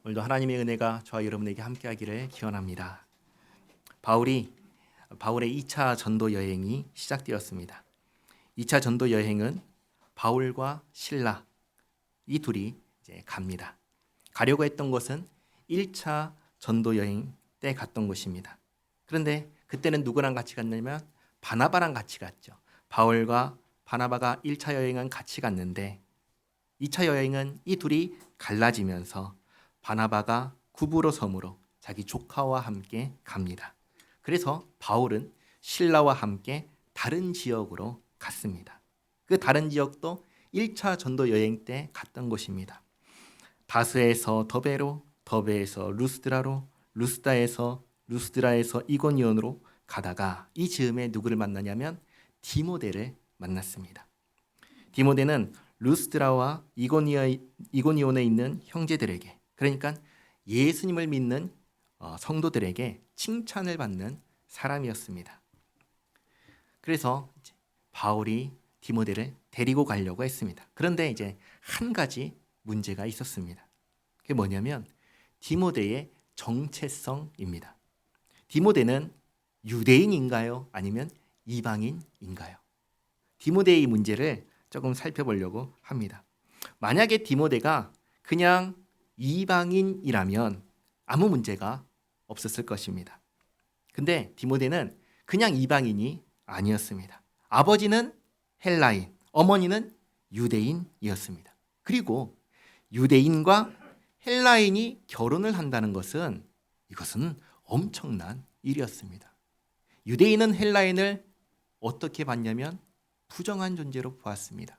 오늘도 하나님의 은혜가 저와 여러분에게 함께하기를 기원합니다. 바울의 2차 전도 여행이 시작되었습니다. 2차 전도 여행은 바울과 실라 이 둘이 이제 갑니다. 가려고 했던 곳은 1차 전도 여행 때 갔던 곳입니다. 그런데 그때는 누구랑 같이 갔냐면 바나바랑 같이 갔죠. 바울과 바나바가 1차 여행은 같이 갔는데 2차 여행은 이 둘이 갈라지면서 바나바가 구브로 섬으로 자기 조카와 함께 갑니다. 그래서 바울은 실라와 함께 다른 지역으로 갔습니다. 그 다른 지역도 1차 전도 여행 때 갔던 곳입니다. 다스에서 더베로, 더베에서 루스드라로, 루스드라에서 이고니온으로 가다가 이 즈음에 누구를 만나냐면 디모데를 만났습니다. 디모데는 루스드라와 이고니온에 있는 형제들에게, 그러니까 예수님을 믿는 성도들에게 칭찬을 받는 사람이었습니다. 그래서 바울이 디모데를 데리고 가려고 했습니다. 그런데 이제 한 가지 문제가 있었습니다. 그게 뭐냐면 디모데의 정체성입니다. 디모데는 유대인인가요? 아니면 이방인인가요? 디모데의 이 문제를 조금 살펴보려고 합니다. 만약에 디모데가 그냥 이방인이라면 아무 문제가 없었을 것입니다. 근데 디모데는 그냥 이방인이 아니었습니다. 아버지는 헬라인, 어머니는 유대인이었습니다. 그리고 유대인과 헬라인이 결혼을 한다는 것은 이것은 엄청난 일이었습니다. 유대인은 헬라인을 어떻게 봤냐면 부정한 존재로 보았습니다.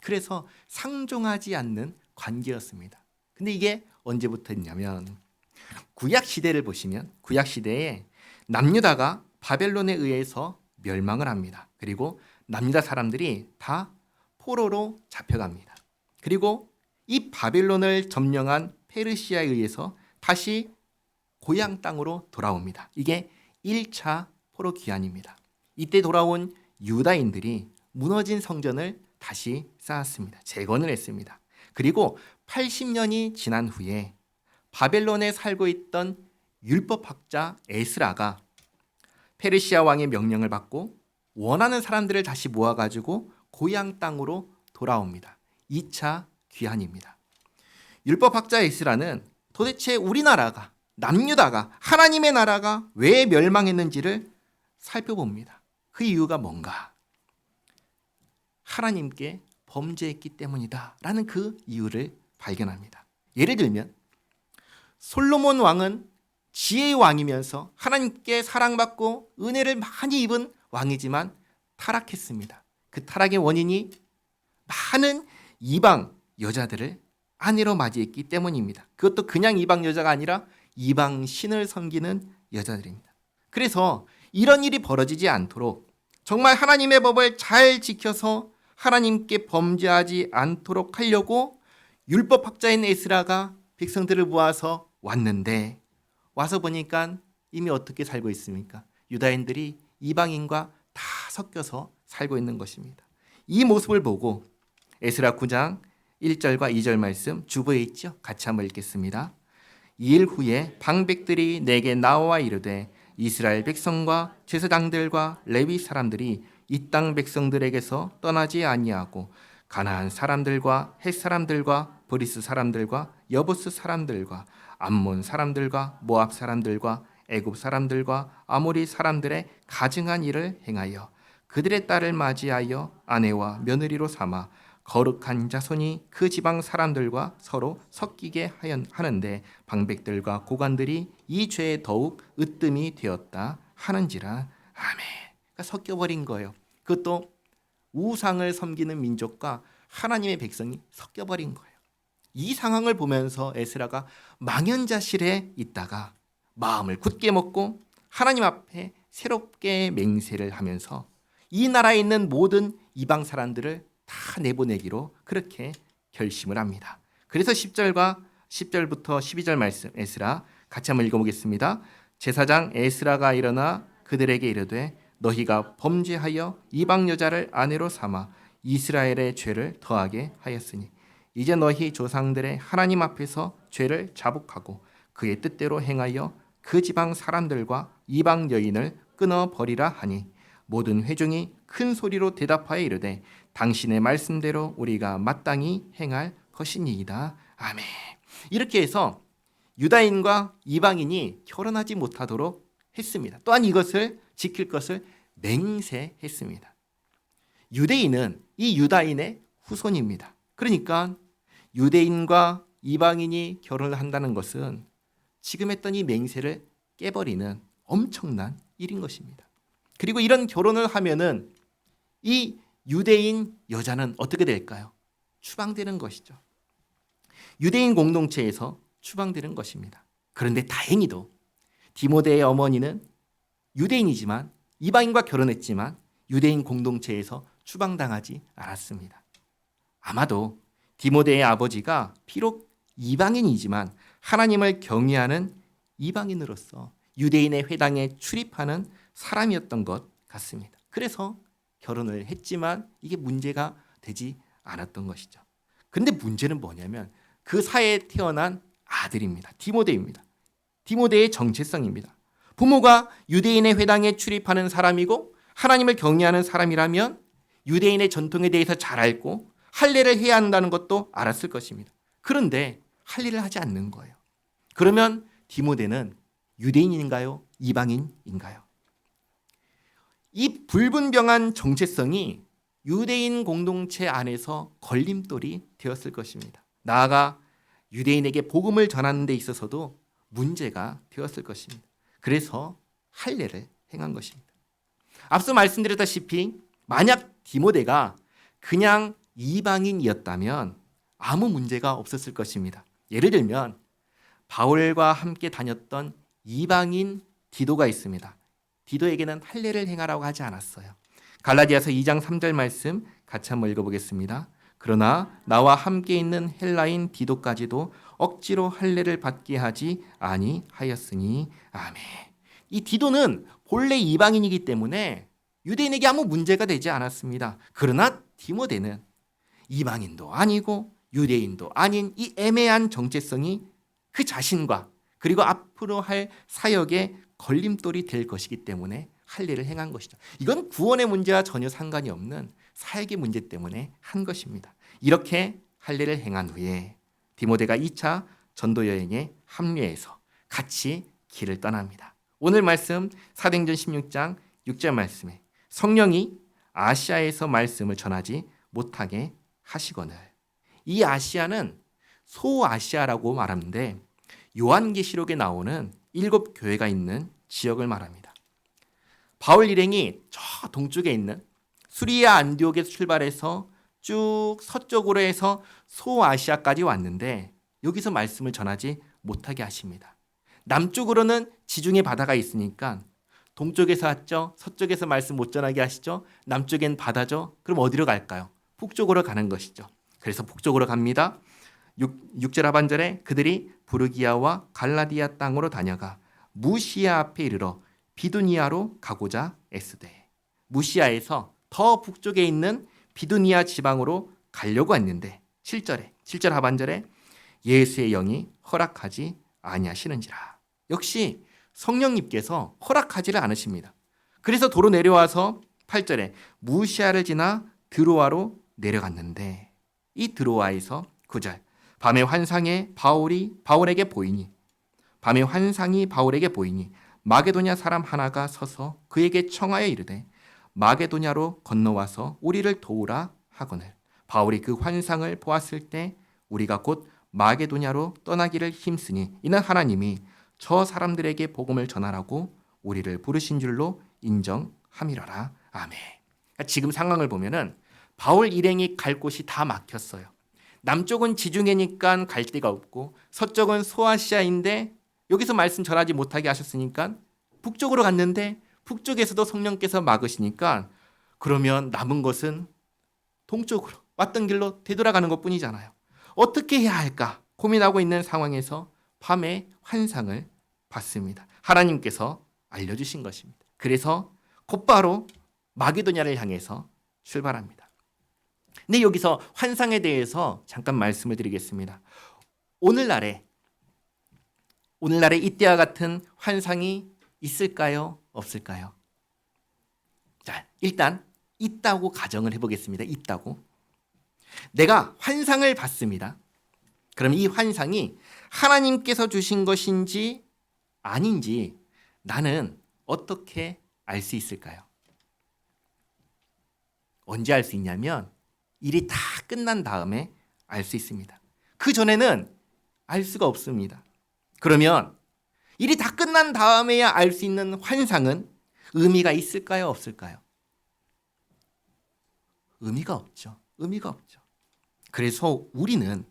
그래서 상종하지 않는 관계였습니다. 근데 이게 언제부터 했냐면 구약 시대를 보시면 구약 시대에 남유다가 바벨론에 의해서 멸망을 합니다. 그리고 남유다 사람들이 다 포로로 잡혀갑니다. 그리고 이 바벨론을 점령한 페르시아에 의해서 다시 고향 땅으로 돌아옵니다. 이게 1차 포로 귀환입니다. 이때 돌아온 유다인들이 무너진 성전을 다시 쌓았습니다. 재건을 했습니다. 그리고 80년이 지난 후에 바벨론에 살고 있던 율법학자 에스라가 페르시아 왕의 명령을 받고 원하는 사람들을 다시 모아가지고 고향 땅으로 돌아옵니다. 2차 귀환입니다. 율법학자 에스라는 도대체 우리나라가, 남유다가, 하나님의 나라가 왜 멸망했는지를 살펴봅니다. 그 이유가 뭔가? 하나님께 범죄했기 때문이다 라는 그 이유를 발견합니다. 예를 들면 솔로몬 왕은 지혜의 왕이면서 하나님께 사랑받고 은혜를 많이 입은 왕이지만 타락했습니다. 그 타락의 원인이 많은 이방 여자들을 아내로 맞이했기 때문입니다. 그것도 그냥 이방 여자가 아니라 이방 신을 섬기는 여자들입니다. 그래서 이런 일이 벌어지지 않도록 정말 하나님의 법을 잘 지켜서 하나님께 범죄하지 않도록 하려고 율법학자인 에스라가 백성들을 모아서 왔는데 와서 보니까 이미 어떻게 살고 있습니까? 유다인들이 이방인과 다 섞여서 살고 있는 것입니다. 이 모습을 보고 에스라 9장 1절과 2절 말씀 주보에 있죠? 같이 한번 읽겠습니다. 2일 후에 방백들이 내게 나와 이르되 이스라엘 백성과 제사장들과 레위 사람들이 이 땅 백성들에게서 떠나지 아니하고 가나안 사람들과 헷 사람들과 브리스 사람들과 여부스 사람들과 암몬 사람들과 모압 사람들과 애굽 사람들과 아모리 사람들의 가증한 일을 행하여 그들의 딸을 맞이하여 아내와 며느리로 삼아 거룩한 자손이 그 지방 사람들과 서로 섞이게 하는데 방백들과 고관들이 이 죄에 더욱 으뜸이 되었다 하는지라. 아멘. 그러니까 섞여버린 거예요. 그것도 우상을 섬기는 민족과 하나님의 백성이 섞여버린 거예요. 이 상황을 보면서 에스라가 망연자실해 있다가 마음을 굳게 먹고 하나님 앞에 새롭게 맹세를 하면서 이 나라에 있는 모든 이방 사람들을 다 내보내기로 그렇게 결심을 합니다. 그래서 10절부터 12절 말씀 에스라 같이 한번 읽어보겠습니다. 제사장 에스라가 일어나 그들에게 이르되 너희가 범죄하여 이방 여자를 아내로 삼아 이스라엘의 죄를 더하게 하였으니 이제 너희 조상들의 하나님 앞에서 죄를 자복하고 그의 뜻대로 행하여 그 지방 사람들과 이방 여인을 끊어버리라 하니 모든 회중이 큰 소리로 대답하여 이르되 당신의 말씀대로 우리가 마땅히 행할 것이니이다. 아멘. 이렇게 해서 유다인과 이방인이 결혼하지 못하도록 했습니다. 또한 이것을 지킬 것을 맹세했습니다. 유대인은 이 유다인의 후손입니다. 그러니까 유대인과 이방인이 결혼을 한다는 것은 지금 했던 이 맹세를 깨버리는 엄청난 일인 것입니다. 그리고 이런 결혼을 하면은 이 유대인 여자는 어떻게 될까요? 추방되는 것이죠. 유대인 공동체에서 추방되는 것입니다. 그런데 다행히도 디모데의 어머니는 유대인이지만 이방인과 결혼했지만 유대인 공동체에서 추방당하지 않았습니다. 아마도 디모데의 아버지가 비록 이방인이지만 하나님을 경외하는 이방인으로서 유대인의 회당에 출입하는 사람이었던 것 같습니다. 그래서 결혼을 했지만 이게 문제가 되지 않았던 것이죠. 그런데 문제는 뭐냐면 그 사이에 태어난 아들입니다. 디모데입니다. 디모데의 정체성입니다. 부모가 유대인의 회당에 출입하는 사람이고 하나님을 경외하는 사람이라면 유대인의 전통에 대해서 잘 알고 할례를 해야 한다는 것도 알았을 것입니다. 그런데 할례를 하지 않는 거예요. 그러면 디모데는 유대인인가요? 이방인인가요? 이 불분명한 정체성이 유대인 공동체 안에서 걸림돌이 되었을 것입니다. 나아가 유대인에게 복음을 전하는 데 있어서도 문제가 되었을 것입니다. 그래서 할례를 행한 것입니다. 앞서 말씀드렸다시피 만약 디모데가 그냥 이방인이었다면 아무 문제가 없었을 것입니다. 예를 들면 바울과 함께 다녔던 이방인 디도가 있습니다. 디도에게는 할례를 행하라고 하지 않았어요. 갈라디아서 2장 3절 말씀 같이 한번 읽어보겠습니다. 그러나 나와 함께 있는 헬라인 디도까지도 억지로 할례를 받게 하지 아니하였으니 아멘. 이 디도는 본래 이방인이기 때문에 유대인에게 아무 문제가 되지 않았습니다. 그러나 디모데는 이방인도 아니고 유대인도 아닌 이 애매한 정체성이 그 자신과 그리고 앞으로 할 사역에 걸림돌이 될 것이기 때문에 할례를 행한 것이죠. 이건 구원의 문제와 전혀 상관이 없는 사역의 문제 때문에 한 것입니다. 이렇게 할례를 행한 후에 디모데가 2차 전도 여행에 합류해서 같이 길을 떠납니다. 오늘 말씀 사도행전 16장 6절 말씀에 성령이 아시아에서 말씀을 전하지 못하게 하시거늘. 이 아시아는 소아시아라고 말하는데 요한계시록에 나오는 7교회가 있는 지역을 말합니다. 바울 일행이 저 동쪽에 있는 수리아 안디옥에서 출발해서 쭉 서쪽으로 해서 소아시아까지 왔는데 여기서 말씀을 전하지 못하게 하십니다. 남쪽으로는 지중해 바다가 있으니까 동쪽에서 왔죠. 서쪽에서 말씀 못 전하게 하시죠. 남쪽엔 바다죠. 그럼 어디로 갈까요? 북쪽으로 가는 것이죠. 그래서 북쪽으로 갑니다. 6절 하반절에 그들이 부르기아와 갈라디아 땅으로 다녀가 무시아 앞에 이르러 비두니아로 가고자 애쓰되. 무시아에서 더 북쪽에 있는 비두니아 지방으로 가려고 했는데 7절 하반절에 예수의 영이 허락하지 아니하시는지라. 역시 성령님께서 허락하지를 않으십니다. 그래서 도로 내려와서 8절에 무시아를 지나 드로아로 내려갔는데 이 드로아에서 9절 밤의 환상이 바울에게 보이니 마게도냐 사람 하나가 서서 그에게 청하여 이르되 마게도냐로 건너와서 우리를 도우라 하거늘. 바울이 그 환상을 보았을 때 우리가 곧 마게도냐로 떠나기를 힘쓰니 이는 하나님이 저 사람들에게 복음을 전하라고 우리를 부르신 줄로 인정함이라라. 아멘. 지금 상황을 보면은 바울 일행이 갈 곳이 다 막혔어요. 남쪽은 지중해니까 갈 데가 없고 서쪽은 소아시아인데 여기서 말씀 전하지 못하게 하셨으니까 북쪽으로 갔는데 북쪽에서도 성령께서 막으시니까 그러면 남은 것은 동쪽으로 왔던 길로 되돌아가는 것뿐이잖아요. 어떻게 해야 할까 고민하고 있는 상황에서 밤에 환상을 봤습니다. 하나님께서 알려주신 것입니다. 그래서 곧바로 마게도냐를 향해서 출발합니다. 근데 여기서 환상에 대해서 잠깐 말씀을 드리겠습니다. 오늘날에 오늘날의 이때와 같은 환상이 있을까요? 없을까요? 자, 일단 있다고 가정을 해보겠습니다. 있다고. 내가 환상을 봤습니다. 그럼 이 환상이 하나님께서 주신 것인지 아닌지 나는 어떻게 알 수 있을까요? 언제 알 수 있냐면 일이 다 끝난 다음에 알 수 있습니다. 그 전에는 알 수가 없습니다. 그러면 일이 다 끝난 다음에야 알 수 있는 환상은 의미가 있을까요? 없을까요? 의미가 없죠. 의미가 없죠. 그래서 우리는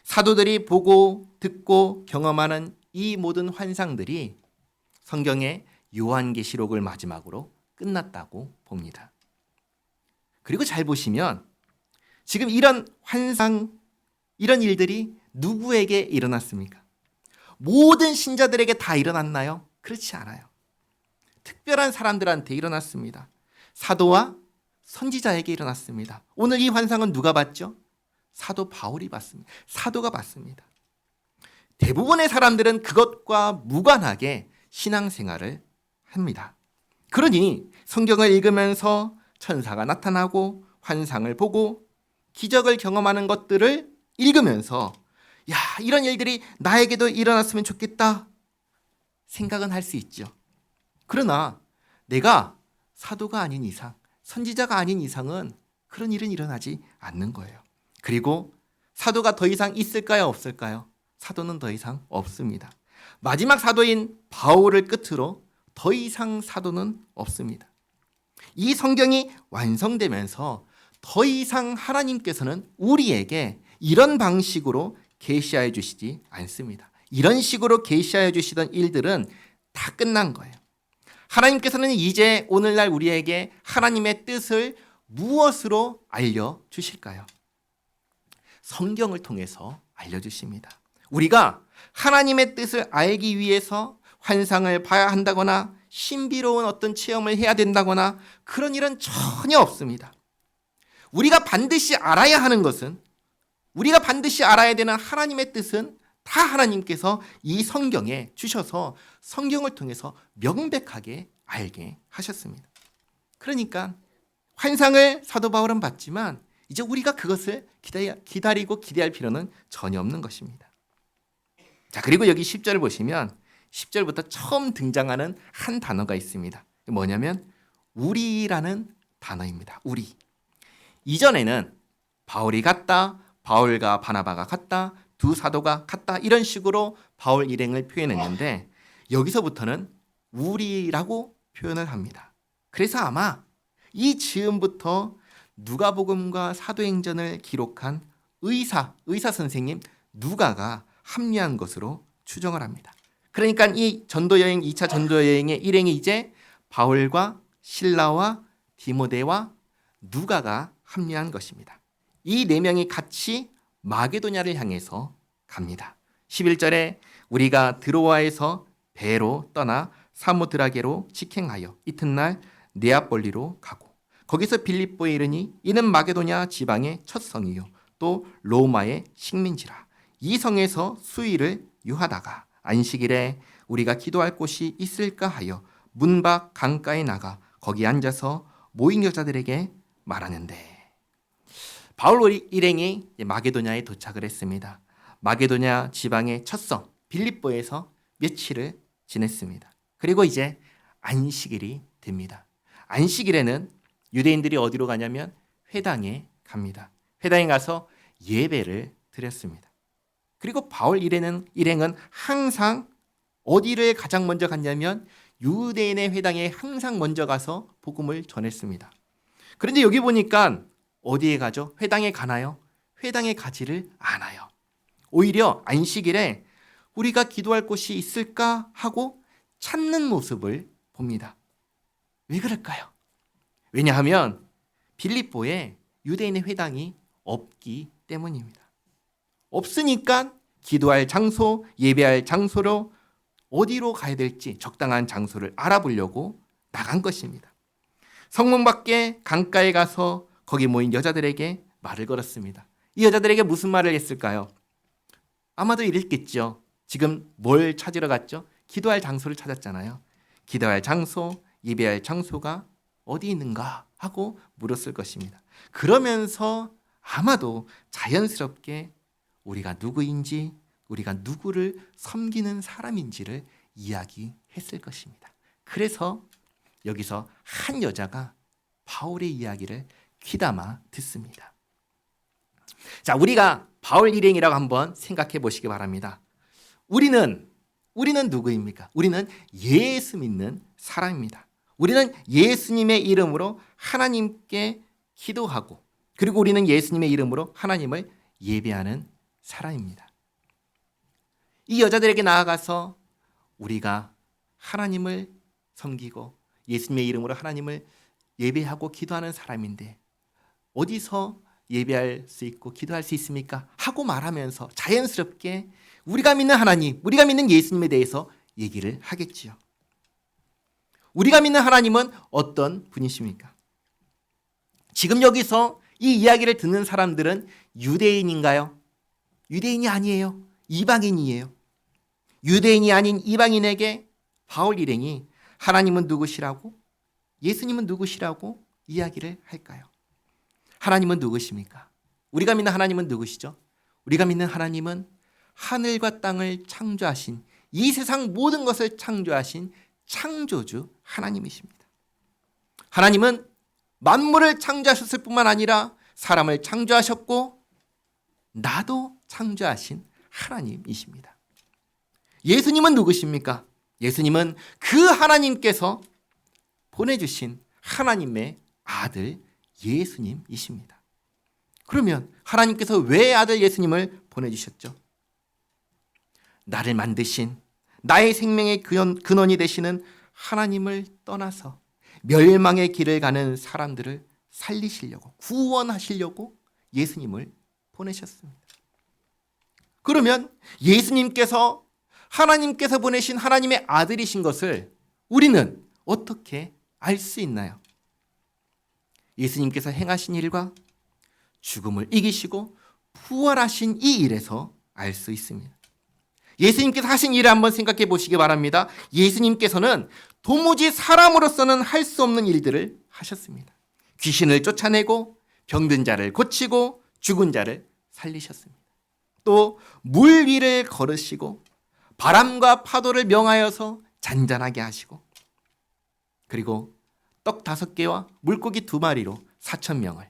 사도들이 보고 듣고 경험하는 이 모든 환상들이 성경의 요한계시록을 마지막으로 끝났다고 봅니다. 그리고 잘 보시면 지금 이런 환상, 이런 일들이 누구에게 일어났습니까? 모든 신자들에게 다 일어났나요? 그렇지 않아요. 특별한 사람들한테 일어났습니다. 사도와 선지자에게 일어났습니다. 오늘 이 환상은 누가 봤죠? 사도 바울이 봤습니다. 사도가 봤습니다. 대부분의 사람들은 그것과 무관하게 신앙생활을 합니다. 그러니 성경을 읽으면서 천사가 나타나고 환상을 보고 기적을 경험하는 것들을 읽으면서 야, 이런 일들이 나에게도 일어났으면 좋겠다 생각은 할 수 있죠. 그러나 내가 사도가 아닌 이상, 선지자가 아닌 이상은 그런 일은 일어나지 않는 거예요. 그리고 사도가 더 이상 있을까요? 없을까요? 사도는 더 이상 없습니다. 마지막 사도인 바울을 끝으로 더 이상 사도는 없습니다. 이 성경이 완성되면서 더 이상 하나님께서는 우리에게 이런 방식으로 계시하여 주시지 않습니다. 이런 식으로 계시하여 주시던 일들은 다 끝난 거예요. 하나님께서는 이제 오늘날 우리에게 하나님의 뜻을 무엇으로 알려주실까요? 성경을 통해서 알려주십니다. 우리가 하나님의 뜻을 알기 위해서 환상을 봐야 한다거나 신비로운 어떤 체험을 해야 된다거나 그런 일은 전혀 없습니다. 우리가 반드시 알아야 하는 것은, 우리가 반드시 알아야 되는 하나님의 뜻은 다 하나님께서 이 성경에 주셔서 성경을 통해서 명백하게 알게 하셨습니다. 그러니까 환상을 사도 바울은 봤지만 이제 우리가 그것을 기다리고 기대할 필요는 전혀 없는 것입니다. 자, 그리고 여기 10절을 보시면 10절부터 처음 등장하는 한 단어가 있습니다. 뭐냐면 우리라는 단어입니다. 우리. 이전에는 바울이 갔다, 바울과 바나바가 갔다, 두 사도가 갔다 이런 식으로 바울 일행을 표현했는데 여기서부터는 우리라고 표현을 합니다. 그래서 아마 이 즈음부터 누가복음과 사도행전을 기록한 의사 선생님 누가가 합류한 것으로 추정을 합니다. 그러니까 이 전도여행, 2차 전도여행의 일행이 이제 바울과 실라와 디모데와 누가가 합류한 것입니다. 이 네 명이 같이 마게도냐를 향해서 갑니다. 11절에 우리가 드로아에서 배로 떠나 사모드라게로 직행하여 이튿날 네아폴리로 가고 거기서 빌립보에 이르니 이는 마게도냐 지방의 첫 성이요 또 로마의 식민지라. 이 성에서 수일을 유하다가 안식일에 우리가 기도할 곳이 있을까 하여 문 밖 강가에 나가 거기 앉아서 모인 여자들에게 말하는데 바울 일행이 마게도냐에 도착을 했습니다. 마게도냐 지방의 첫 성 빌립보에서 며칠을 지냈습니다. 그리고 이제 안식일이 됩니다. 안식일에는 유대인들이 어디로 가냐면 회당에 갑니다. 회당에 가서 예배를 드렸습니다. 그리고 바울 일행은 항상 어디를 가장 먼저 갔냐면 유대인의 회당에 항상 먼저 가서 복음을 전했습니다. 그런데 여기 보니까 어디에 가죠? 회당에 가나요? 회당에 가지를 않아요. 오히려 안식일에 우리가 기도할 곳이 있을까 하고 찾는 모습을 봅니다. 왜 그럴까요? 왜냐하면 빌립보에 유대인의 회당이 없기 때문입니다. 없으니까 기도할 장소, 예배할 장소로 어디로 가야 될지 적당한 장소를 알아보려고 나간 것입니다. 성문 밖에 강가에 가서 거기 모인 여자들에게 말을 걸었습니다. 이 여자들에게 무슨 말을 했을까요? 아마도 이랬겠죠. 지금 뭘 찾으러 갔죠? 기도할 장소를 찾았잖아요. 기도할 장소, 예배할 장소가 어디 있는가 하고 물었을 것입니다. 그러면서 아마도 자연스럽게 우리가 누구인지, 우리가 누구를 섬기는 사람인지를 이야기했을 것입니다. 그래서 여기서 한 여자가 바울의 이야기를 귀담아 듣습니다. 자, 우리가 바울 일행이라고 한번 생각해 보시기 바랍니다. 우리는 누구입니까? 우리는 예수 믿는 사람입니다. 우리는 예수님의 이름으로 하나님께 기도하고, 그리고 우리는 예수님의 이름으로 하나님을 예배하는 사람입니다. 이 여자들에게 나아가서 우리가 하나님을 섬기고 예수님의 이름으로 하나님을 예배하고 기도하는 사람인데 어디서 예배할 수 있고 기도할 수 있습니까? 하고 말하면서 자연스럽게 우리가 믿는 하나님, 우리가 믿는 예수님에 대해서 얘기를 하겠지요. 우리가 믿는 하나님은 어떤 분이십니까? 지금 여기서 이 이야기를 듣는 사람들은 유대인인가요? 유대인이 아니에요. 이방인이에요. 유대인이 아닌 이방인에게 바울 일행이 하나님은 누구시라고, 예수님은 누구시라고 이야기를 할까요? 하나님은 누구십니까? 우리가 믿는 하나님은 누구시죠? 우리가 믿는 하나님은 하늘과 땅을 창조하신, 이 세상 모든 것을 창조하신 창조주 하나님이십니다. 하나님은 만물을 창조하셨을 뿐만 아니라 사람을 창조하셨고 나도 창조하신 하나님이십니다. 예수님은 누구십니까? 예수님은 그 하나님께서 보내주신 하나님의 아들 예수님이십니다. 그러면 하나님께서 왜 아들 예수님을 보내주셨죠? 나를 만드신, 나의 생명의 근원이 되시는 하나님을 떠나서 멸망의 길을 가는 사람들을 살리시려고, 구원하시려고 예수님을 보내셨습니다. 그러면 예수님께서 하나님께서 보내신 하나님의 아들이신 것을 우리는 어떻게 알 수 있나요? 예수님께서 행하신 일과 죽음을 이기시고 부활하신 이 일에서 알 수 있습니다. 예수님께서 하신 일을 한번 생각해 보시기 바랍니다. 예수님께서는 도무지 사람으로서는 할 수 없는 일들을 하셨습니다. 귀신을 쫓아내고 병든 자를 고치고 죽은 자를 살리셨습니다. 또 물 위를 걸으시고 바람과 파도를 명하여서 잔잔하게 하시고, 그리고 떡 5개와 물고기 2마리로 4,000명을,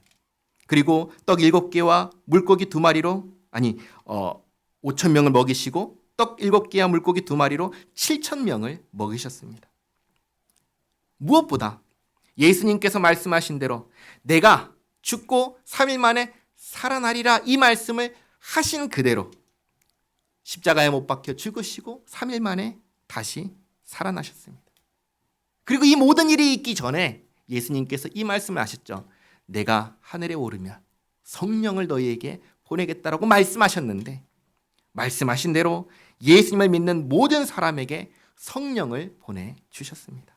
그리고 떡 7개와 물고기 2마리로 5,000명을 먹이시고 떡 7개와 물고기 2마리로 7,000명을 먹이셨습니다. 무엇보다 예수님께서 말씀하신 대로 내가 죽고 3일 만에 살아나리라, 이 말씀을 하신 그대로 십자가에 못 박혀 죽으시고 3일 만에 다시 살아나셨습니다. 그리고 이 모든 일이 있기 전에 예수님께서 이 말씀을 하셨죠. 내가 하늘에 오르면 성령을 너희에게 보내겠다라고 말씀하셨는데, 말씀하신 대로 예수님을 믿는 모든 사람에게 성령을 보내주셨습니다.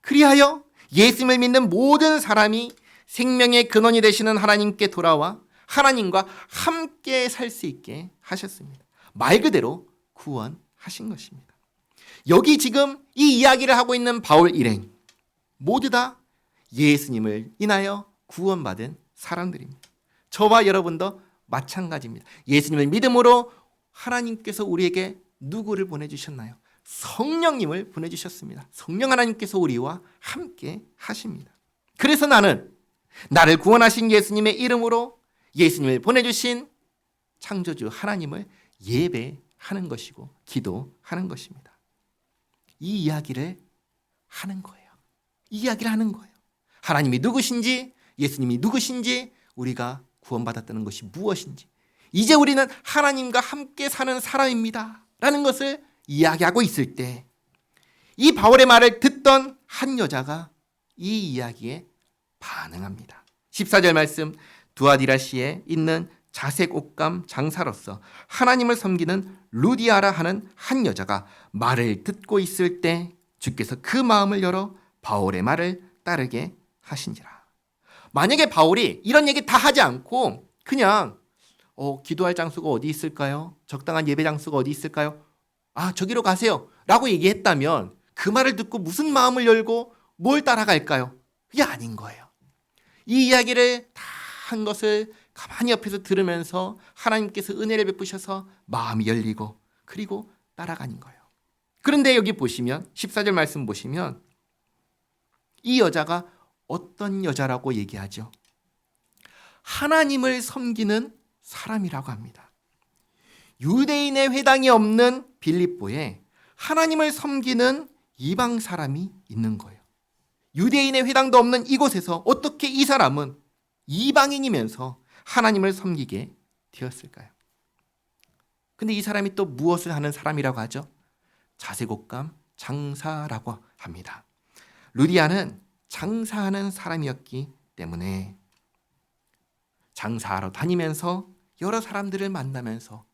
그리하여 예수님을 믿는 모든 사람이 생명의 근원이 되시는 하나님께 돌아와 하나님과 함께 살 수 있게 하셨습니다. 말 그대로 구원하신 것입니다. 여기 지금 이 이야기를 하고 있는 바울 일행 모두 다 예수님을 인하여 구원받은 사람들입니다. 저와 여러분도 마찬가지입니다. 예수님을 믿음으로 하나님께서 우리에게 누구를 보내주셨나요? 성령님을 보내주셨습니다. 성령 하나님께서 우리와 함께 하십니다. 그래서 나를 구원하신 예수님의 이름으로 예수님을 보내주신 창조주 하나님을 예배하는 것이고 기도하는 것입니다. 이 이야기를 하는 거예요. 이 이야기를 하는 거예요. 하나님이 누구신지, 예수님이 누구신지, 우리가 구원받았다는 것이 무엇인지, 이제 우리는 하나님과 함께 사는 사람입니다 라는 것을 이야기하고 있을 때 이 바울의 말을 듣던 한 여자가 이 이야기에 반응합니다. 14절 말씀, 두아디라시에 있는 자색 옷감 장사로서 하나님을 섬기는 루디아라 하는 한 여자가 말을 듣고 있을 때 주께서 그 마음을 열어 바울의 말을 따르게 하신지라. 만약에 바울이 이런 얘기 다 하지 않고 그냥 기도할 장소가 어디 있을까요? 적당한 예배 장소가 어디 있을까요? 저기로 가세요 라고 얘기했다면 그 말을 듣고 무슨 마음을 열고 뭘 따라갈까요? 그게 아닌 거예요. 이 이야기를 다 한 것을 가만히 옆에서 들으면서 하나님께서 은혜를 베푸셔서 마음이 열리고 그리고 따라가는 거예요. 그런데 여기 보시면 14절 말씀 보시면 이 여자가 어떤 여자라고 얘기하죠? 하나님을 섬기는 사람이라고 합니다. 유대인의 회당이 없는 빌립보에 하나님을 섬기는 이방 사람이 있는 거예요. 유대인의 회당도 없는 이곳에서 어떻게 이 사람은 이방인이면서 하나님을 섬기게 되었을까요? 근데 이 사람이 또 무엇을 하는 사람이라고 하죠? 자색옷감 장사라고 합니다. 루디아는 장사하는 사람이었기 때문에 장사하러 다니면서 여러 사람들을 만나면서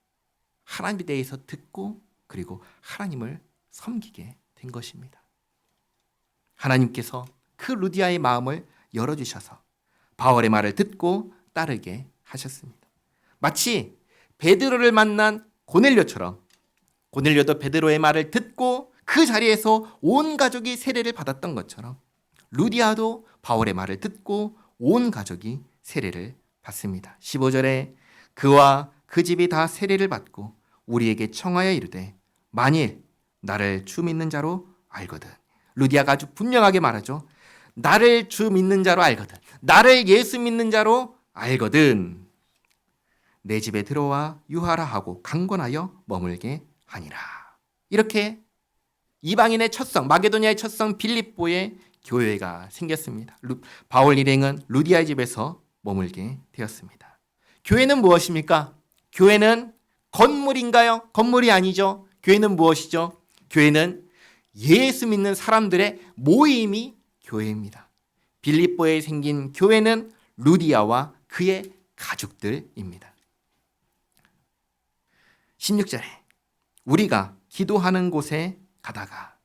하나님에 대해서 듣고 그리고 하나님을 섬기게 된 것입니다. 하나님께서 그 루디아의 마음을 열어주셔서 바울의 말을 듣고 따르게 하셨습니다. 마치 베드로를 만난 고넬료처럼 고넬료도 베드로의 말을 듣고 그 자리에서 온 가족이 세례를 받았던 것처럼 루디아도 바울의 말을 듣고 온 가족이 세례를 받습니다. 15절에 그와 그 집이 다 세례를 받고 우리에게 청하여 이르되 만일 나를 주 믿는 자로 알거든. 루디아가 아주 분명하게 말하죠. 나를 주 믿는 자로 알거든. 나를 예수 믿는 자로 알거든. 내 집에 들어와 유하라 하고 강권하여 머물게 하니라. 이렇게 이방인의 첫성, 마게도니아의 첫성 빌립보에 교회가 생겼습니다. 바울 일행은 루디아의 집에서 머물게 되었습니다. 교회는 무엇입니까? 교회는 건물인가요? 건물이 아니죠. 교회는 무엇이죠? 교회는 예수 믿는 사람들의 모임이 교회입니다. 빌립보에 생긴 교회는 루디아와 그의 가족들입니다. 16절에 우리가 기도하는 곳에 가다가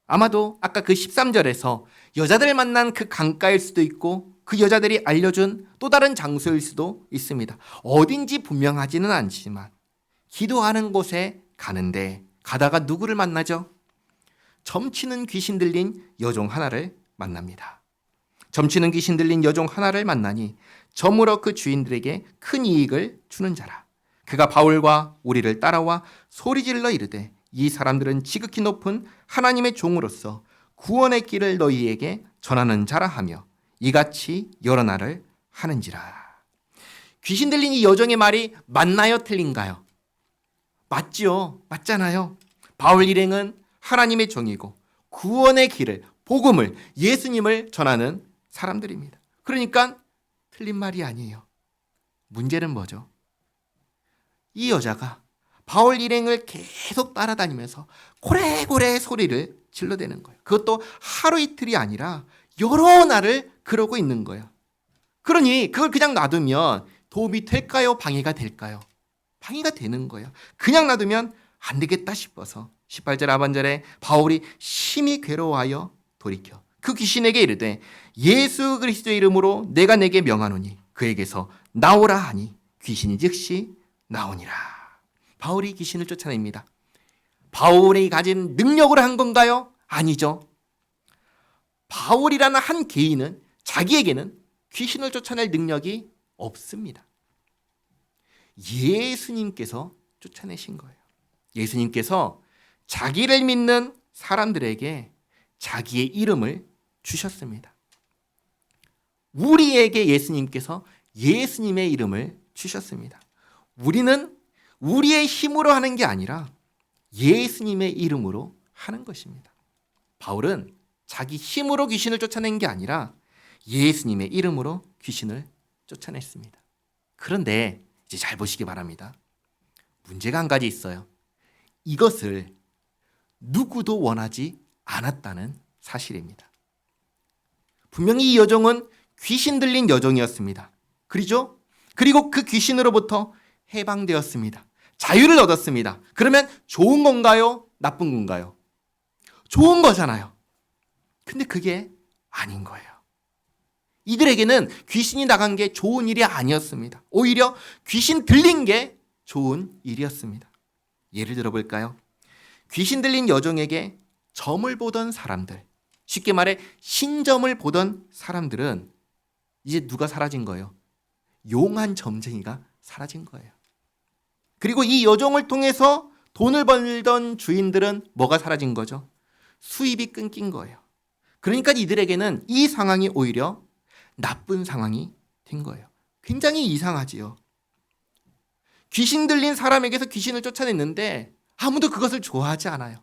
아마도 아까 그 13절에서 여자들을 만난 그 강가일 수도 있고 그 여자들이 알려준 또 다른 장소일 수도 있습니다. 어딘지 분명하지는 않지만 기도하는 곳에 가는데 가다가 누구를 만나죠? 점치는 귀신 들린 여종 하나를 만납니다. 점치는 귀신 들린 여종 하나를 만나니 점으로 그 주인들에게 큰 이익을 주는 자라. 그가 바울과 우리를 따라와 소리질러 이르되 이 사람들은 지극히 높은 하나님의 종으로서 구원의 길을 너희에게 전하는 자라 하며 이같이 여러 날을 하는지라. 귀신 들린 이 여종의 말이 맞나요? 틀린가요? 맞지요. 맞잖아요. 바울 일행은 하나님의 종이고 구원의 길을, 복음을, 예수님을 전하는 사람들입니다. 그러니까 틀린 말이 아니에요. 문제는 뭐죠? 이 여자가 바울 일행을 계속 따라다니면서 고래고래 소리를 질러대는 거예요. 그것도 하루 이틀이 아니라 여러 날을 그러고 있는 거예요. 그러니 그걸 그냥 놔두면 도움이 될까요? 방해가 될까요? 방해가 되는 거예요. 그냥 놔두면 안 되겠다 싶어서 18절 하반절에 바울이 심히 괴로워하여 돌이켜 그 귀신에게 이르되 예수 그리스도의 이름으로 내가 내게 명하노니 그에게서 나오라 하니 귀신이 즉시 나오니라. 바울이 귀신을 쫓아냅니다. 바울이 가진 능력으로 한 건가요? 아니죠. 바울이라는 한 개인은 자기에게는 귀신을 쫓아낼 능력이 없습니다. 예수님께서 쫓아내신 거예요. 예수님께서 자기를 믿는 사람들에게 자기의 이름을 주셨습니다. 우리에게 예수님께서 예수님의 이름을 주셨습니다. 우리는 우리의 힘으로 하는 게 아니라 예수님의 이름으로 하는 것입니다. 바울은 자기 힘으로 귀신을 쫓아낸 게 아니라 예수님의 이름으로 귀신을 쫓아냈습니다. 그런데 이제 잘 보시기 바랍니다. 문제가 한 가지 있어요. 이것을 누구도 원하지 않았다는 사실입니다. 분명히 이 여종은 귀신 들린 여종이었습니다. 그리죠? 그리고 그 귀신으로부터 해방되었습니다. 자유를 얻었습니다. 그러면 좋은 건가요? 나쁜 건가요? 좋은 거잖아요. 근데 그게 아닌 거예요. 이들에게는 귀신이 나간 게 좋은 일이 아니었습니다. 오히려 귀신 들린 게 좋은 일이었습니다. 예를 들어 볼까요? 귀신 들린 여종에게 점을 보던 사람들, 쉽게 말해 신점을 보던 사람들은 이제 누가 사라진 거예요? 용한 점쟁이가 사라진 거예요. 그리고 이 여종을 통해서 돈을 벌던 주인들은 뭐가 사라진 거죠? 수입이 끊긴 거예요. 그러니까 이들에게는 이 상황이 오히려 나쁜 상황이 된 거예요. 굉장히 이상하지요. 귀신 들린 사람에게서 귀신을 쫓아냈는데 아무도 그것을 좋아하지 않아요.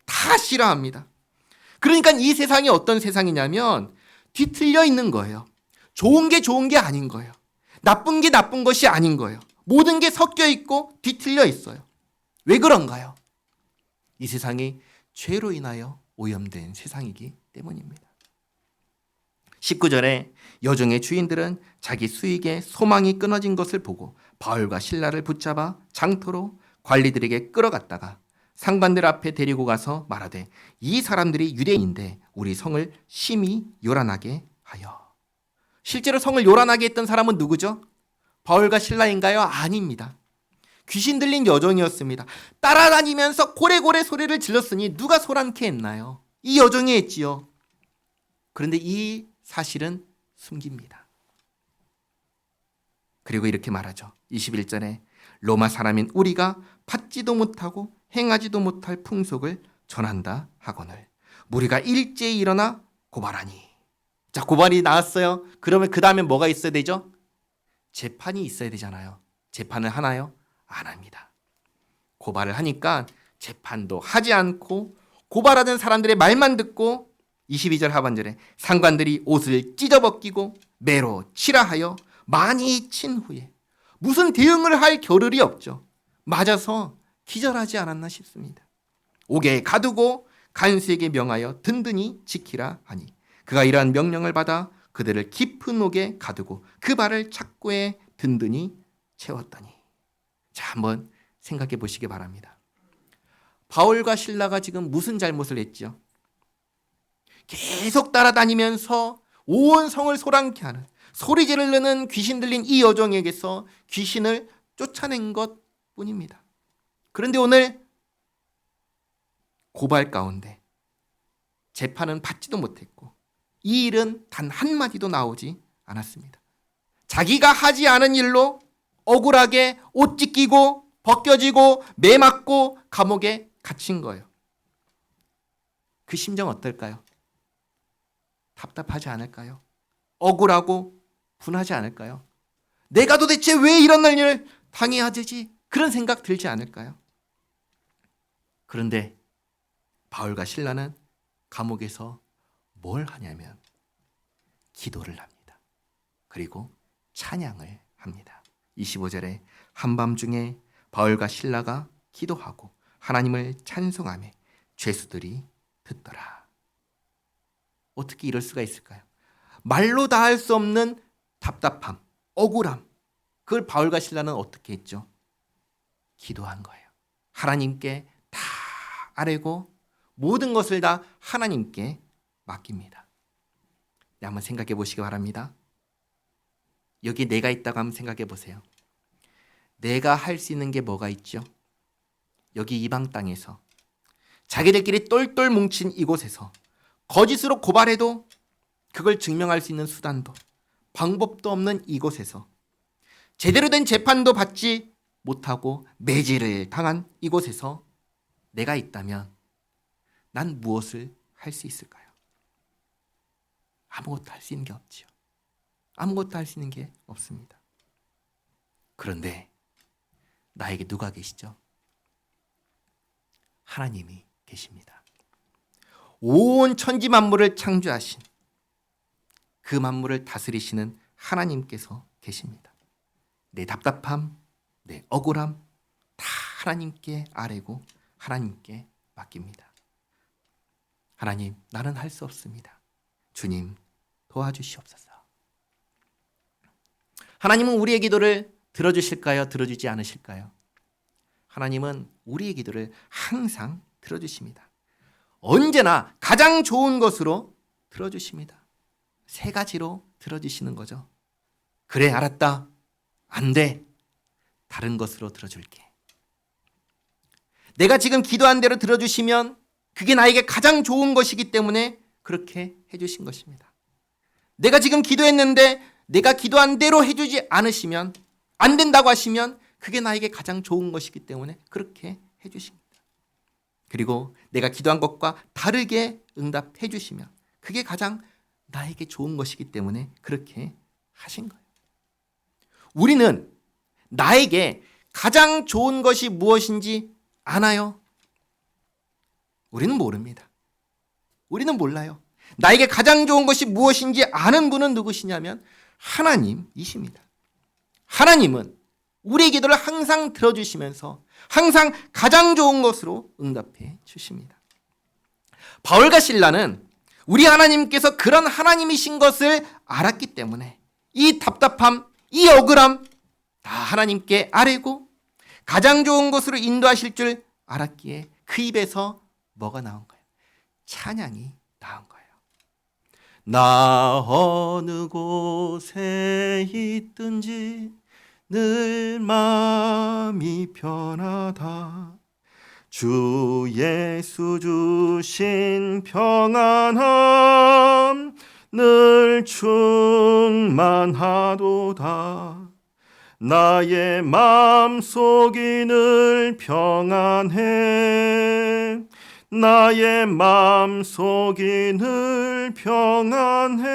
다 싫어합니다. 그러니까 이 세상이 어떤 세상이냐면 뒤틀려 있는 거예요. 좋은 게 좋은 게 아닌 거예요. 나쁜 게 나쁜 것이 아닌 거예요. 모든 게 섞여 있고 뒤틀려 있어요. 왜 그런가요? 이 세상이 죄로 인하여 오염된 세상이기 때문입니다. 19절에 여종의 주인들은 자기 수익에 소망이 끊어진 것을 보고 바울과 실라를 붙잡아 장터로 관리들에게 끌어갔다가 상관들 앞에 데리고 가서 말하되 이 사람들이 유대인인데 우리 성을 심히 요란하게 하여. 실제로 성을 요란하게 했던 사람은 누구죠? 바울과 실라인가요? 아닙니다. 귀신 들린 여종이었습니다. 따라다니면서 고래고래 소리를 질렀으니 누가 소란케 했나요? 이 여종이 했지요. 그런데 이 사실은 숨깁니다. 그리고 이렇게 말하죠. 21절에 로마 사람인 우리가 받지도 못하고 행하지도 못할 풍속을 전한다 하거늘 무리가 일제히 일어나 고발하니. 자, 고발이 나왔어요. 그러면 그 다음에 뭐가 있어야 되죠? 재판이 있어야 되잖아요. 재판을 하나요? 안 합니다. 고발을 하니까 재판도 하지 않고 고발하던 사람들의 말만 듣고 22절 하반절에 상관들이 옷을 찢어벗기고 매로 치라하여 많이 친 후에 무슨 대응을 할 겨를이 없죠. 맞아서 기절하지 않았나 싶습니다. 옥에 가두고 간수에게 명하여 든든히 지키라 하니 그가 이러한 명령을 받아 그들을 깊은 옥에 가두고 그 발을 착고에 든든히 채웠더니. 자, 한번 생각해 보시기 바랍니다. 바울과 실라가 지금 무슨 잘못을 했죠? 계속 따라다니면서 온 성을 소란케 하는, 소리 지르는 귀신 들린 이 여종에게서 귀신을 쫓아낸 것뿐입니다. 그런데 오늘 고발 가운데 재판은 받지도 못했고 이 일은 단 한마디도 나오지 않았습니다. 자기가 하지 않은 일로 억울하게 옷 찢기고 벗겨지고 매 맞고 감옥에 갇힌 거예요. 그 심정 어떨까요? 답답하지 않을까요? 억울하고 분하지 않을까요? 내가 도대체 왜 이런 일을 당해야 되지? 그런 생각 들지 않을까요? 그런데 바울과 실라는 감옥에서 뭘 하냐면 기도를 합니다. 그리고 찬양을 합니다. 25절에 한밤중에 바울과 실라가 기도하고 하나님을 찬송하며 죄수들이 듣더라. 어떻게 이럴 수가 있을까요? 말로 다 할 수 없는 답답함, 억울함, 그걸 바울과 실라는 어떻게 했죠? 기도한 거예요. 하나님께 다 아뢰고 모든 것을 다 하나님께 맡깁니다. 네, 한번 생각해 보시기 바랍니다. 여기 내가 있다고 한번 생각해 보세요. 내가 할 수 있는 게 뭐가 있죠? 여기 이방 땅에서 자기들끼리 똘똘 뭉친 이곳에서 거짓으로 고발해도 그걸 증명할 수 있는 수단도 방법도 없는 이곳에서 제대로 된 재판도 받지 못하고 매질을 당한 이곳에서 내가 있다면 난 무엇을 할 수 있을까요? 아무것도 할 수 있는 게 없지요. 아무것도 할 수 있는 게 없습니다. 그런데 나에게 누가 계시죠? 하나님이 계십니다. 온 천지 만물을 창조하신 그 만물을 다스리시는 하나님께서 계십니다. 내 답답함, 내 억울함 다 하나님께 아뢰고 하나님께 맡깁니다. 하나님, 나는 할 수 없습니다. 주님, 도와주시옵소서. 하나님은 우리의 기도를 들어주실까요? 들어주지 않으실까요? 하나님은 우리의 기도를 항상 들어주십니다. 언제나 가장 좋은 것으로 들어주십니다. 세 가지로 들어주시는 거죠. 그래, 알았다. 안 돼. 다른 것으로 들어줄게. 내가 지금 기도한 대로 들어주시면 그게 나에게 가장 좋은 것이기 때문에 그렇게 해주신 것입니다. 내가 지금 기도했는데 내가 기도한 대로 해주지 않으시면, 안 된다고 하시면 그게 나에게 가장 좋은 것이기 때문에 그렇게 해주십니다. 그리고 내가 기도한 것과 다르게 응답해 주시면 그게 가장 나에게 좋은 것이기 때문에 그렇게 하신 거예요. 우리는 나에게 가장 좋은 것이 무엇인지 아나요? 우리는 모릅니다. 우리는 몰라요. 나에게 가장 좋은 것이 무엇인지 아는 분은 누구시냐면 하나님이십니다. 하나님은 우리의 기도를 항상 들어주시면서 항상 가장 좋은 것으로 응답해 주십니다. 바울과 실라는 우리 하나님께서 그런 하나님이신 것을 알았기 때문에 이 답답함, 이 억울함 다 하나님께 아뢰고 가장 좋은 것으로 인도하실 줄 알았기에 그 입에서 뭐가 나온 거예요? 찬양이 나온 거예요. 나 어느 곳에 있든지 늘 마음이 편하다. 주 예수 주신 평안함 늘 충만하도다. 나의 마음속이 늘 평안해. 나의 마음속이 늘 평안해.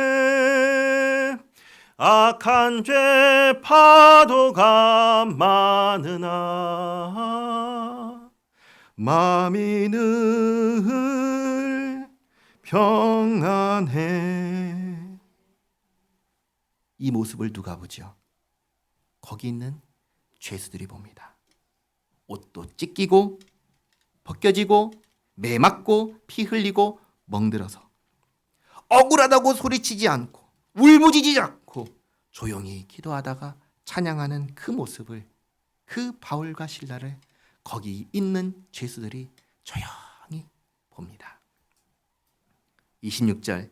악한 죄 파도가 많으나 마음이 늘 평안해. 이 모습을 누가 보죠? 거기 있는 죄수들이 봅니다. 옷도 찢기고 벗겨지고 매 맞고 피 흘리고 멍들어서 억울하다고 소리치지 않고 울부짖지 않고 조용히 기도하다가 찬양하는 그 모습을, 그 바울과 실라를 거기 있는 죄수들이 조용히 봅니다. 26절,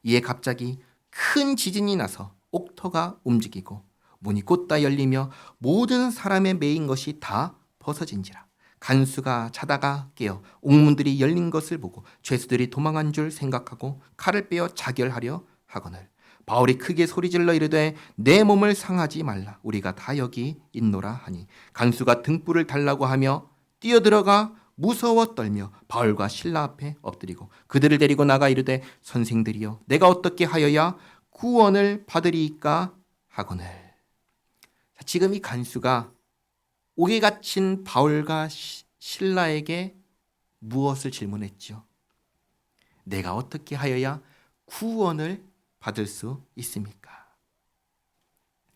이에 갑자기 큰 지진이 나서 옥토가 움직이고 문이 곧다 열리며 모든 사람의 매인 것이 다 벗어진지라. 간수가 자다가 깨어 옥문들이 열린 것을 보고 죄수들이 도망한 줄 생각하고 칼을 빼어 자결하려 하거늘 바울이 크게 소리질러 이르되 내 몸을 상하지 말라. 우리가 다 여기 있노라 하니 간수가 등불을 달라고 하며 뛰어들어가 무서워 떨며 바울과 실라 앞에 엎드리고 그들을 데리고 나가 이르되 선생들이여 내가 어떻게 하여야 구원을 받으리이까 하거늘. 지금 이 간수가 옥에 갇힌 바울과 실라에게 무엇을 질문했죠? 내가 어떻게 하여야 구원을 받을 수 있습니까?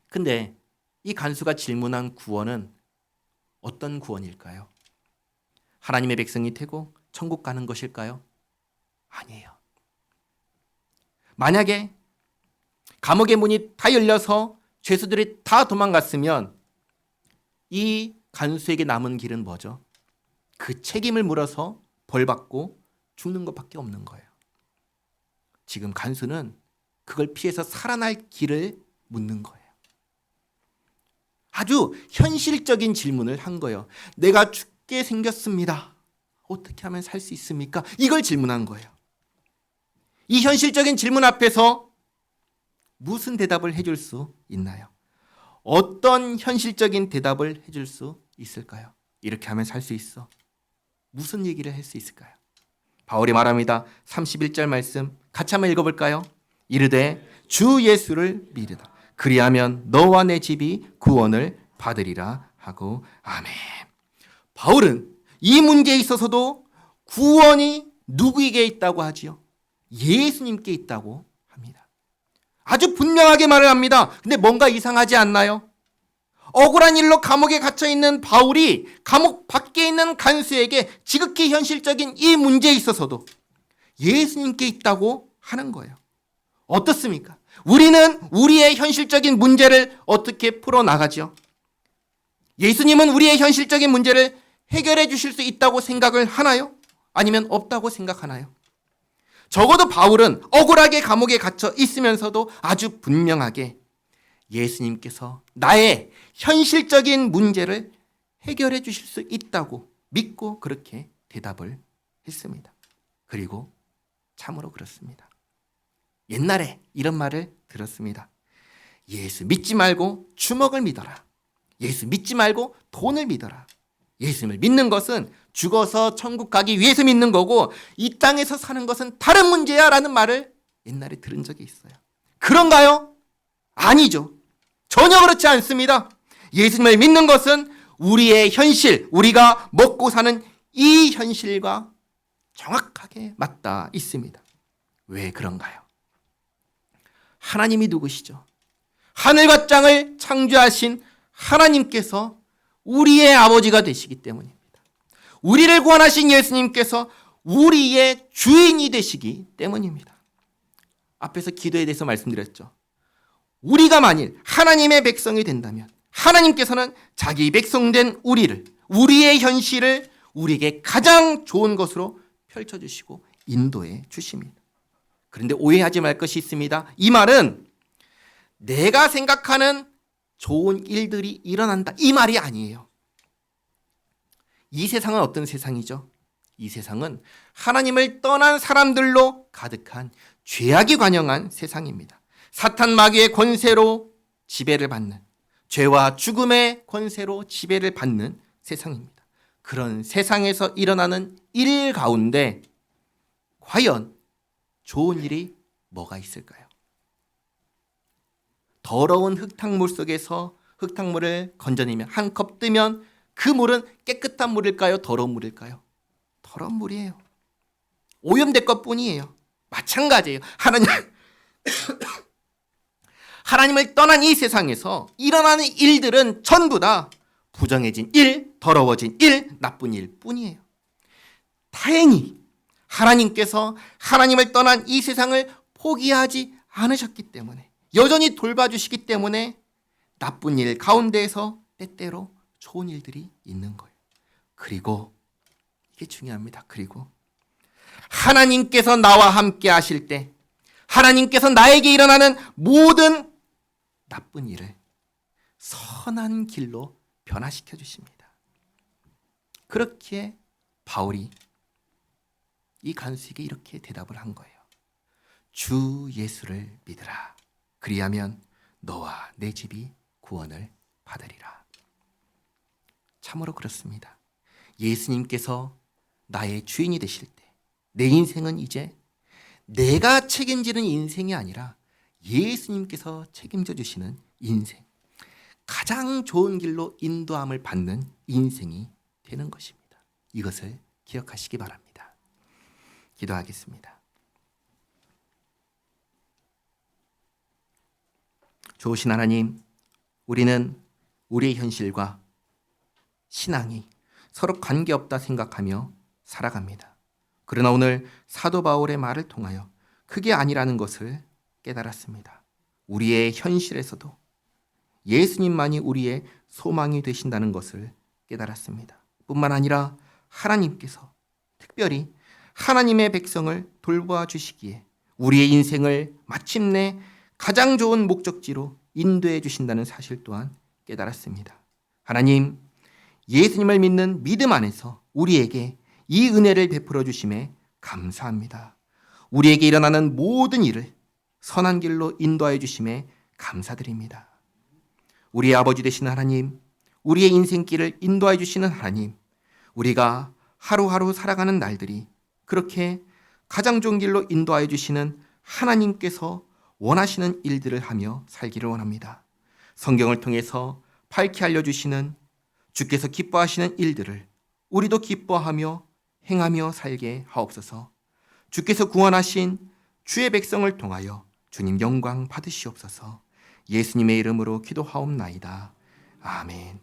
근데 이 간수가 질문한 구원은 어떤 구원일까요? 하나님의 백성이 되고 천국 가는 것일까요? 아니에요. 만약에 감옥의 문이 다 열려서 죄수들이 다 도망갔으면 이 간수에게 남은 길은 뭐죠? 그 책임을 물어서 벌받고 죽는 것밖에 없는 거예요. 지금 간수는 그걸 피해서 살아날 길을 묻는 거예요. 아주 현실적인 질문을 한 거예요. 내가 죽게 생겼습니다. 어떻게 하면 살 수 있습니까? 이걸 질문한 거예요. 이 현실적인 질문 앞에서 무슨 대답을 해줄 수 있나요? 어떤 현실적인 대답을 해줄 수 있을까요? 이렇게 하면 살 수 있어. 무슨 얘기를 할 수 있을까요? 바울이 말합니다. 31절 말씀 같이 한번 읽어볼까요? 이르되 주 예수를 믿으라. 그리하면 너와 내 집이 구원을 받으리라 하고 아멘. 바울은 이 문제에 있어서도 구원이 누구에게 있다고 하지요? 예수님께 있다고 합니다. 아주 분명하게 말을 합니다. 근데 뭔가 이상하지 않나요? 억울한 일로 감옥에 갇혀있는 바울이 감옥 밖에 있는 간수에게 지극히 현실적인 이 문제에 있어서도 예수님께 있다고 하는 거예요. 어떻습니까? 우리는 우리의 현실적인 문제를 어떻게 풀어나가죠? 예수님은 우리의 현실적인 문제를 해결해 주실 수 있다고 생각을 하나요? 아니면 없다고 생각하나요? 적어도 바울은 억울하게 감옥에 갇혀 있으면서도 아주 분명하게 예수님께서 나의 현실적인 문제를 해결해 주실 수 있다고 믿고 그렇게 대답을 했습니다. 그리고 참으로 그렇습니다. 옛날에 이런 말을 들었습니다. 예수 믿지 말고 주먹을 믿어라. 예수 믿지 말고 돈을 믿어라. 예수님을 믿는 것은 죽어서 천국 가기 위해서 믿는 거고 이 땅에서 사는 것은 다른 문제야 라는 말을 옛날에 들은 적이 있어요. 그런가요? 아니죠. 전혀 그렇지 않습니다. 예수님을 믿는 것은 우리의 현실, 우리가 먹고 사는 이 현실과 정확하게 맞닿아 있습니다. 왜 그런가요? 하나님이 누구시죠? 하늘과 땅을 창조하신 하나님께서 우리의 아버지가 되시기 때문입니다. 우리를 구원하신 예수님께서 우리의 주인이 되시기 때문입니다. 앞에서 기도에 대해서 말씀드렸죠. 우리가 만일 하나님의 백성이 된다면 하나님께서는 자기 백성된 우리를, 우리의 현실을 우리에게 가장 좋은 것으로 펼쳐주시고 인도해 주십니다. 그런데 오해하지 말 것이 있습니다. 이 말은 내가 생각하는 좋은 일들이 일어난다 이 말이 아니에요. 이 세상은 어떤 세상이죠? 이 세상은 하나님을 떠난 사람들로 가득한 죄악이 관영한 세상입니다. 사탄 마귀의 권세로 지배를 받는, 죄와 죽음의 권세로 지배를 받는 세상입니다. 그런 세상에서 일어나는 일 가운데 과연 좋은 일이 뭐가 있을까요? 더러운 흙탕물 속에서 흙탕물을 건져내면 한 컵 뜨면 그 물은 깨끗한 물일까요? 더러운 물일까요? 더러운 물이에요. 오염될 것뿐이에요. 마찬가지예요. 하나님을 떠난 이 세상에서 일어나는 일들은 전부 다 부정해진 일, 더러워진 일, 나쁜 일 뿐이에요. 다행히 하나님께서 하나님을 떠난 이 세상을 포기하지 않으셨기 때문에 여전히 돌봐주시기 때문에 나쁜 일 가운데에서 때때로 좋은 일들이 있는 거예요. 그리고 이게 중요합니다. 그리고 하나님께서 나와 함께 하실 때 하나님께서 나에게 일어나는 모든 나쁜 일을 선한 길로 변화시켜 주십니다. 그렇게 바울이 이 간수에게 이렇게 대답을 한 거예요. 주 예수를 믿으라. 그리하면 너와 내 집이 구원을 받으리라. 참으로 그렇습니다. 예수님께서 나의 주인이 되실 때 내 인생은 이제 내가 책임지는 인생이 아니라 예수님께서 책임져 주시는 인생, 가장 좋은 길로 인도함을 받는 인생이 되는 것입니다. 이것을 기억하시기 바랍니다. 기도하겠습니다. 좋으신 하나님, 우리는 우리의 현실과 신앙이 서로 관계없다 생각하며 살아갑니다. 그러나 오늘 사도 바울의 말을 통하여 그게 아니라는 것을 깨달았습니다. 우리의 현실에서도 예수님만이 우리의 소망이 되신다는 것을 깨달았습니다. 뿐만 아니라 하나님께서 특별히 하나님의 백성을 돌보아 주시기에 우리의 인생을 마침내 가장 좋은 목적지로 인도해 주신다는 사실 또한 깨달았습니다. 하나님, 예수님을 믿는 믿음 안에서 우리에게 이 은혜를 베풀어 주심에 감사합니다. 우리에게 일어나는 모든 일을 선한 길로 인도하여 주심에 감사드립니다. 우리의 아버지 되시는 하나님, 우리의 인생길을 인도하여 주시는 하나님, 우리가 하루하루 살아가는 날들이 그렇게 가장 좋은 길로 인도하여 주시는 하나님께서 원하시는 일들을 하며 살기를 원합니다. 성경을 통해서 밝히 알려주시는 주께서 기뻐하시는 일들을 우리도 기뻐하며 행하며 살게 하옵소서. 주께서 구원하신 주의 백성을 통하여 주님 영광 받으시옵소서. 예수님의 이름으로 기도하옵나이다. 아멘.